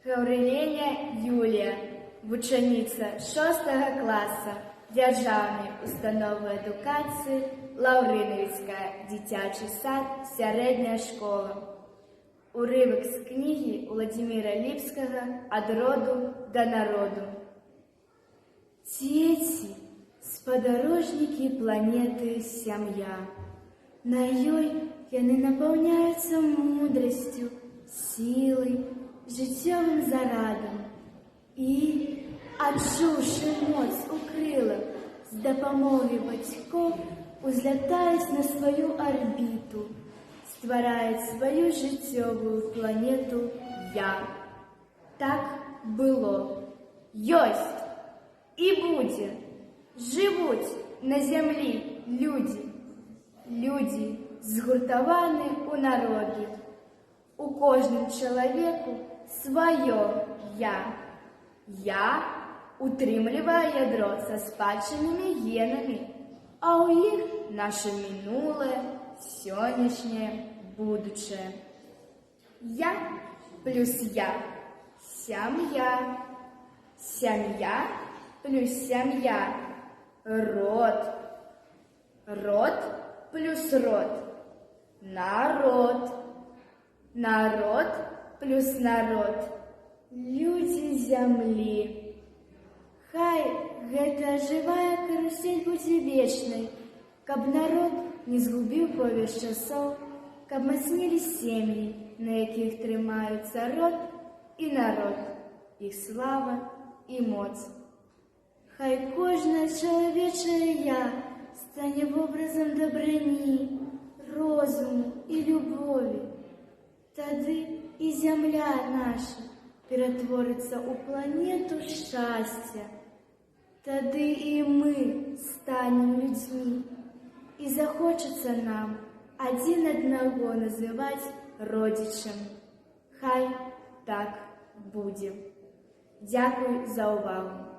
Гаўрыленя Юлія, вучаніца 6 класа дзяржаўнай установы адукацыі Лаўрынавіцкая дзіцячы сад, сярэдняя школа. Урывак з кнігі Уладзіміра Ліпскага «Ад роду да народу». Дзеці, спадарожнікі планеты сям'я. На ёй яны напаўняюцца мудрасцю, сілай, жыццёвым зарадам і, адчуўшы моц у крылах, з дапамогай бацькоў узлятаюць на сваю арбіту, ствараюць сваю жыццёвую планету «Я». Так было, ёсць і будзе. Жывуць на зямлі людзі. Людзі згуртаваны ў народы. У кожным чалавеку сваё «Я». «Я» утрымлівае ядро са спадчыннымі генамі, а ў іх наша мінулае, сённяшняе, будучае. «Я» плюс «Я» – сям'я. Сям'я плюс сям'я – род. Род плюс род – народ. Народ плюс народ – людзі зямлі. Хай гэта жывая карусель будзе вечнай, каб народ не згубіў повязь часоў, каб мацнілі сем'і, на якіх трымаюцца род і народ, іх слава і моц. Хай кожнае чалавечае «Я» стане вобразам дабрыні, розуму і любові. Тады і зямля наша ператворыцца ў планету шчасця. Тады і мы станем людзьмі, і захочацца нам адзін аднаго называць родзічам. Хай так будзе. Дзякуй за ўвагу.